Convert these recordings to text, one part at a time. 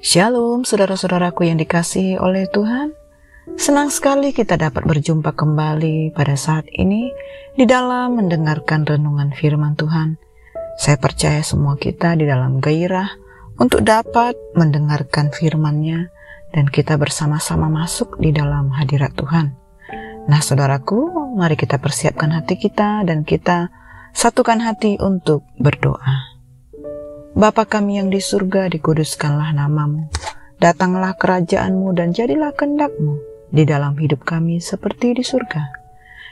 Shalom saudara-saudaraku yang dikasihi oleh Tuhan. Senang sekali kita dapat berjumpa kembali pada saat ini di dalam mendengarkan renungan firman Tuhan. Saya percaya semua kita di dalam gairah untuk dapat mendengarkan firman-Nya dan kita bersama-sama masuk di dalam hadirat Tuhan. Nah saudaraku, mari kita persiapkan hati kita dan kita satukan hati untuk berdoa. Bapa kami yang di surga, dikuduskanlah nama-Mu. Datanglah kerajaan-Mu dan jadilah kehendak-Mu di dalam hidup kami seperti di surga.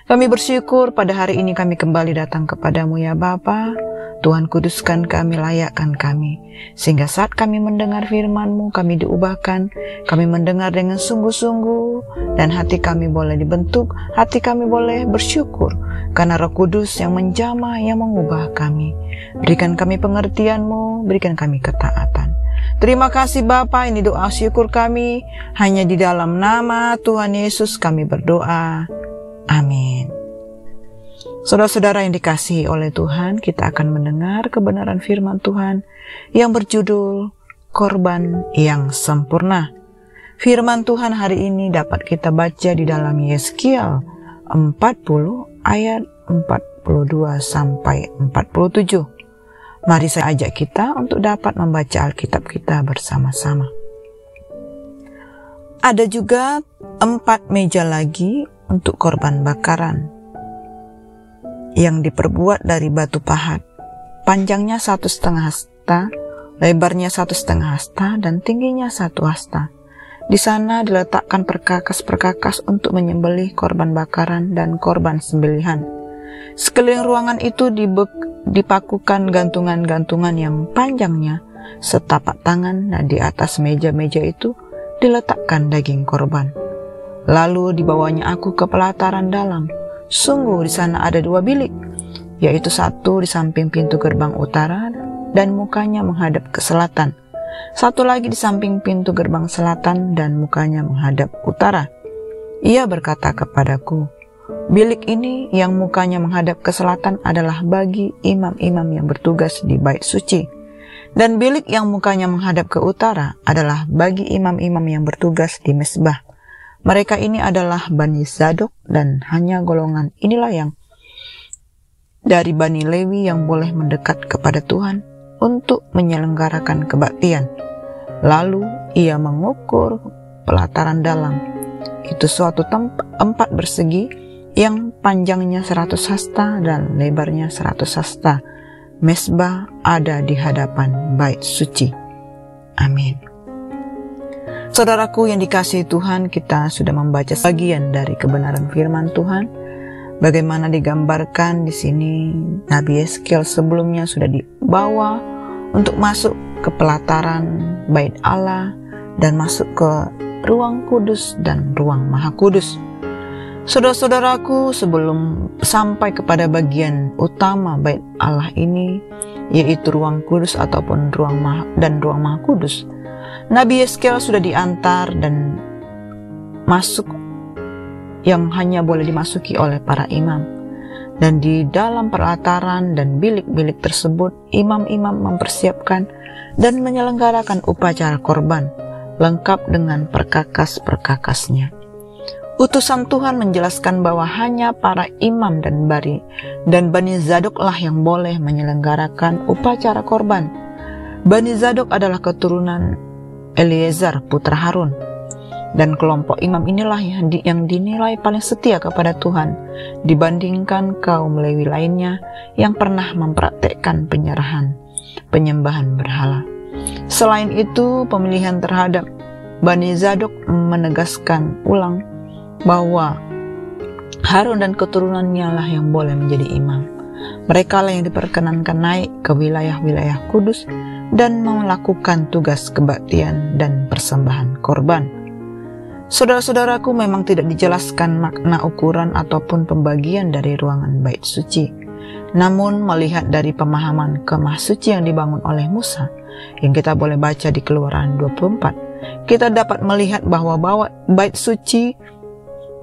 Kami bersyukur pada hari ini kami kembali datang kepadamu ya Bapa. Tuhan kuduskan kami, layakkan kami. Sehingga saat kami mendengar firman-Mu, kami diubahkan. Kami mendengar dengan sungguh-sungguh. Dan hati kami boleh dibentuk, hati kami boleh bersyukur. Karena Roh Kudus yang menjamah, yang mengubah kami. Berikan kami pengertian-Mu, berikan kami ketaatan. Terima kasih Bapa, ini doa syukur kami. Hanya di dalam nama Tuhan Yesus kami berdoa. Amin. Saudara-saudara yang dikasihi oleh Tuhan, kita akan mendengar kebenaran firman Tuhan yang berjudul Korban yang Sempurna. Firman Tuhan hari ini dapat kita baca di dalam Yeskiel 40 ayat 42 sampai 47. Mari saya ajak kita untuk dapat membaca Alkitab kita bersama-sama. Ada juga 4 meja lagi untuk korban bakaran yang diperbuat dari batu pahat. Panjangnya 1,5 hasta, lebarnya 1,5 hasta, dan tingginya 1 hasta. Di sana diletakkan perkakas-perkakas untuk menyembelih korban bakaran dan korban sembelihan. Sekeliling ruangan itu dipakukan gantungan-gantungan yang panjangnya setapak tangan, dan di atas meja-meja itu diletakkan daging korban. Lalu dibawanya aku ke pelataran dalam. Sungguh di sana ada 2 bilik, yaitu satu di samping pintu gerbang utara dan mukanya menghadap ke selatan. Satu lagi di samping pintu gerbang selatan dan mukanya menghadap utara. Ia berkata kepadaku, bilik ini yang mukanya menghadap ke selatan adalah bagi imam-imam yang bertugas di bait suci. Dan bilik yang mukanya menghadap ke utara adalah bagi imam-imam yang bertugas di mezbah. Mereka ini adalah Bani Zadok, dan hanya golongan inilah yang dari Bani Lewi yang boleh mendekat kepada Tuhan untuk menyelenggarakan kebaktian. Lalu ia mengukur pelataran dalam. Itu suatu tempat persegi yang panjangnya 100 hasta dan lebarnya 100 hasta. Mezbah ada di hadapan bait suci. Amin. Saudaraku yang dikasihi Tuhan, kita sudah membaca sebagian dari kebenaran firman Tuhan. Bagaimana digambarkan di sini, Nabi Yeskiel sebelumnya sudah dibawa untuk masuk ke pelataran bait Allah dan masuk ke ruang kudus dan ruang maha kudus. Saudara-saudaraku, sebelum sampai kepada bagian utama bait Allah ini, yaitu ruang kudus ataupun ruang maha kudus, Nabi Yeskiel sudah diantar dan masuk yang hanya boleh dimasuki oleh para imam. Dan di dalam pelataran dan bilik-bilik tersebut, imam-imam mempersiapkan dan menyelenggarakan upacara korban, lengkap dengan perkakas-perkakasnya. Utusan Tuhan menjelaskan bahwa hanya para imam dan Bani Zadoklah yang boleh menyelenggarakan upacara korban. Bani Zadok adalah keturunan Eliezer putra Harun, dan kelompok imam inilah yang dinilai paling setia kepada Tuhan dibandingkan kaum Lewi lainnya yang pernah mempraktekkan penyembahan berhala. Selain itu, pemilihan terhadap Bani Zadok menegaskan ulang bahwa Harun dan keturunannya lah yang boleh menjadi imam. Mereka lah yang diperkenankan naik ke wilayah-wilayah kudus dan melakukan tugas kebaktian dan persembahan korban. Saudara-saudaraku, memang tidak dijelaskan makna ukuran ataupun pembagian dari ruangan bait suci. Namun melihat dari pemahaman kemah suci yang dibangun oleh Musa, yang kita boleh baca di Keluaran 24, kita dapat melihat bahwa bait suci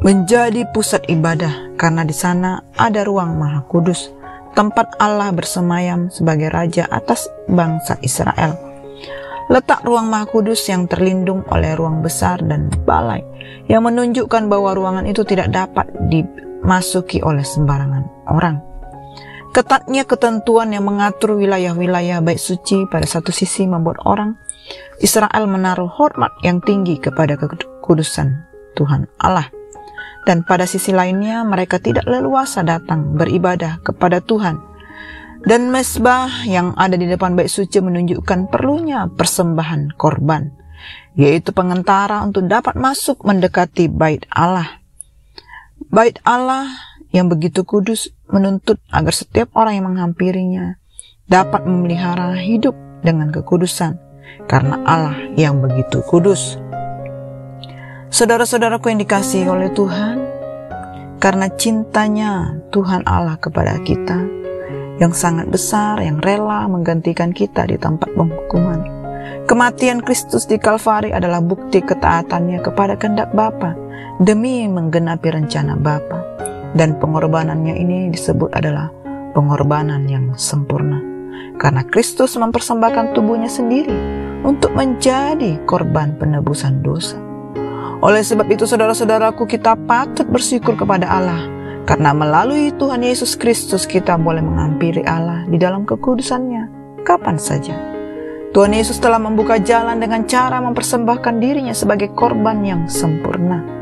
menjadi pusat ibadah karena di sana ada ruang maha kudus, tempat Allah bersemayam sebagai raja atas bangsa Israel. Letak ruang Maha Kudus yang terlindung oleh ruang besar dan balai yang menunjukkan bahwa ruangan itu tidak dapat dimasuki oleh sembarangan orang. Ketatnya ketentuan yang mengatur wilayah-wilayah bait suci pada satu sisi membuat orang Israel menaruh hormat yang tinggi kepada kekudusan Tuhan Allah. Dan pada sisi lainnya mereka tidak leluasa datang beribadah kepada Tuhan. Dan mezbah yang ada di depan bait suci menunjukkan perlunya persembahan korban, yaitu pengantara untuk dapat masuk mendekati bait Allah. Bait Allah yang begitu kudus menuntut agar setiap orang yang menghampirinya dapat memelihara hidup dengan kekudusan, karena Allah yang begitu kudus. Saudara-saudaraku yang dikasihi oleh Tuhan, karena cintanya Tuhan Allah kepada kita yang sangat besar, yang rela menggantikan kita di tempat penghukuman, kematian Kristus di Kalvari adalah bukti ketaatannya kepada kehendak Bapa demi menggenapi rencana Bapa. Dan pengorbanannya ini disebut adalah pengorbanan yang sempurna, karena Kristus mempersembahkan tubuhnya sendiri untuk menjadi korban penebusan dosa. Oleh sebab itu saudara-saudaraku, kita patut bersyukur kepada Allah, karena melalui Tuhan Yesus Kristus kita boleh menghampiri Allah di dalam kekudusannya kapan saja. Tuhan Yesus telah membuka jalan dengan cara mempersembahkan dirinya sebagai korban yang sempurna.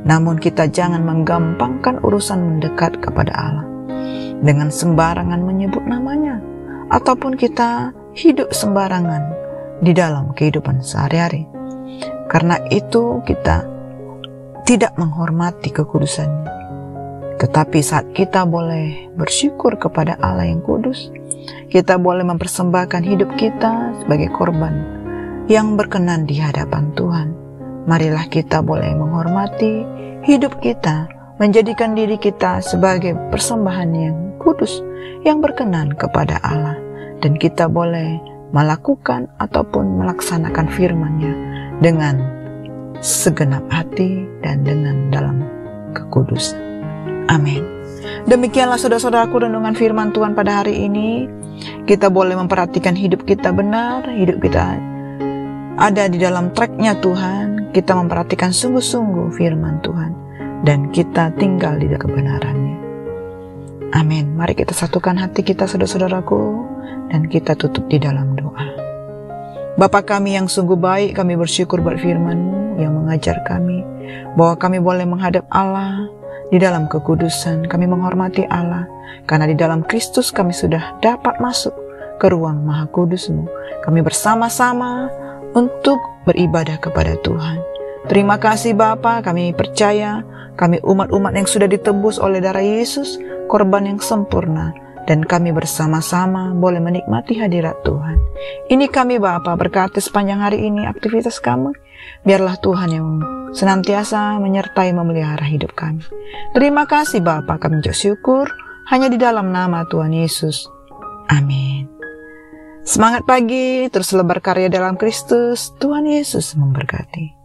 Namun kita jangan menggampangkan urusan mendekat kepada Allah dengan sembarangan menyebut namanya, ataupun kita hidup sembarangan di dalam kehidupan sehari-hari. Karena itu kita tidak menghormati kekudusannya. Tetapi saat kita boleh bersyukur kepada Allah yang kudus, kita boleh mempersembahkan hidup kita sebagai korban yang berkenan di hadapan Tuhan. Marilah kita boleh menghormati hidup kita, menjadikan diri kita sebagai persembahan yang kudus, yang berkenan kepada Allah. Dan kita boleh melakukan ataupun melaksanakan firman-Nya dengan segenap hati dan dengan dalam kekudusan. Amin. Demikianlah saudara-saudaraku renungan firman Tuhan pada hari ini. Kita boleh memperhatikan hidup kita benar, hidup kita ada di dalam track-Nya Tuhan. Kita memperhatikan sungguh-sungguh firman Tuhan, dan kita tinggal di kebenaran-Nya. Amin. Mari kita satukan hati kita saudara-saudaraku, dan kita tutup di dalam doa. Bapa kami yang sungguh baik, kami bersyukur buat firman-Mu yang mengajar kami bahwa kami boleh menghadap Allah di dalam kekudusan. Kami menghormati Allah, karena di dalam Kristus kami sudah dapat masuk ke ruang Maha Kudus-Mu. Kami bersama-sama untuk beribadah kepada Tuhan. Terima kasih Bapa, kami percaya kami umat-umat yang sudah ditebus oleh darah Yesus, korban yang sempurna, dan kami bersama-sama boleh menikmati hadirat Tuhan. Ini kami Bapa, berkati sepanjang hari ini aktivitas kami. Biarlah Tuhan yang senantiasa menyertai memelihara hidup kami. Terima kasih Bapa, kami ucap syukur hanya di dalam nama Tuhan Yesus. Amin. Semangat pagi, terus lebar karya dalam Kristus. Tuhan Yesus memberkati.